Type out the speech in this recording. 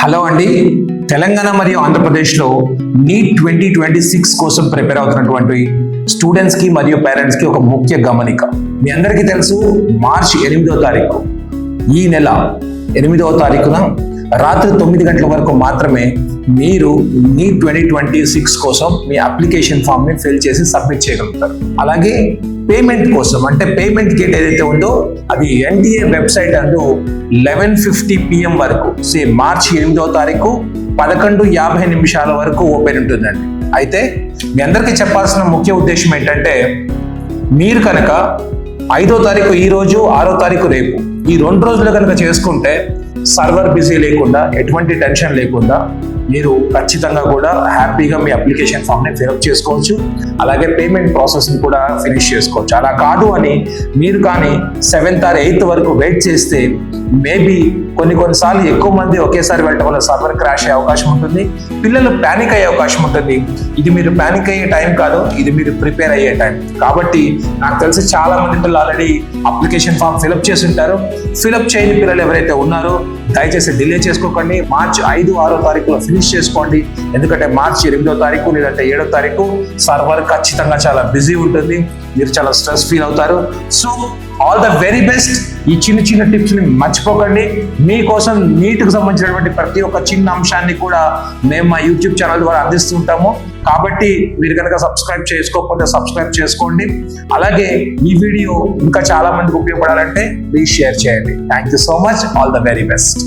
Hello అండి. తెలంగాణ మరియు ఆంధ్రప్రదేశ్లో నీట్ 2026 కోసం ప్రిపేర్ అవుతున్నటువంటి స్టూడెంట్స్కి మరియు పేరెంట్స్కి ఒక ముఖ్య గమనిక. మీ అందరికీ తెలుసు, మార్చి 8వ తారీఖు ఈ నెల 8వ తారీఖున రాత్రి 9 గంటల వరకు మాత్రమే మీరు నీట్ 2026 కోసం మీ అప్లికేషన్ ఫామ్ని ఫిల్ చేసి సబ్మిట్ చేయగలుగుతారు. అలాగే పేమెంట్ కోసం, అంటే పేమెంట్ గేట్ ఏదైతే ఉందో అది ఎన్టీఏ వెబ్సైట్ అంటూ 11:50 PM వరకు, మార్చి 8వ తారీఖు 11:50 వరకు ఓపెన్ ఉంటుందండి. అయితే మీ అందరికీ చెప్పాల్సిన ముఖ్య ఉద్దేశం ఏంటంటే, మీరు కనుక 5వ తారీఖు ఈ రోజు, 6వ తారీఖు రేపు, ఈ 2 రోజులు కనుక చేసుకుంటే సర్వర్ బిజీ లేకుండా, ఎటువంటి టెన్షన్ లేకుండా మీరు ఖచ్చితంగా కూడా హ్యాపీగా మీ అప్లికేషన్ ఫామ్ని ఫిల్అప్ చేసుకోవచ్చు. అలాగే పేమెంట్ ప్రాసెస్ని కూడా ఫినిష్ చేసుకోవచ్చు. అలా కాదు అని మీరు కానీ 7th or 8th వరకు వెయిట్ చేస్తే మేబీ కొన్నిసార్లు ఎక్కువ మంది ఒకేసారి వెళ్ళటం వల్ల సర్వర్ క్రాష్ అయ్యే అవకాశం ఉంటుంది, పిల్లలు ప్యానిక్ అయ్యే అవకాశం ఉంటుంది. ఇది మీరు ప్యానిక్ అయ్యే టైం కాదు, ఇది మీరు ప్రిపేర్ అయ్యే టైం. కాబట్టి నాకు తెలిసి చాలా మంది పిల్లలు ఆల్రెడీ అప్లికేషన్ ఫామ్ ఫిల్అప్ చేసి ఉంటారు. ఫిల్అప్ చేయని పిల్లలు ఎవరైతే ఉన్నారో దయచేసి డిలే చేసుకోకండి. మార్చి 5, 6వ తారీఖులో ఫినిష్ చేసుకోండి. ఎందుకంటే మార్చి 8వ తారీఖు లేదంటే 7వ తారీఖు సర్వర్ ఖచ్చితంగా చాలా బిజీ ఉంటుంది, మీరు చాలా స్ట్రెస్ ఫీల్ అవుతారు. So all the very best. ఈ చిన్న టిప్స్ని మర్చిపోకండి. మీకోసం నీట్కి సంబంధించినటువంటి ప్రతి ఒక్క చిన్న అంశాన్ని కూడా మేము మా యూట్యూబ్ ఛానల్ ద్వారా అందిస్తుంటాము. కాబట్టి మీరు కనుక సబ్స్క్రైబ్ చేసుకోకపోతే సబ్స్క్రైబ్ చేసుకోండి. అలాగే ఈ వీడియో ఇంకా చాలా మందికి ఉపయోగపడాలంటే ప్లీజ్ షేర్ చేయండి. Thank you so much. All the very best.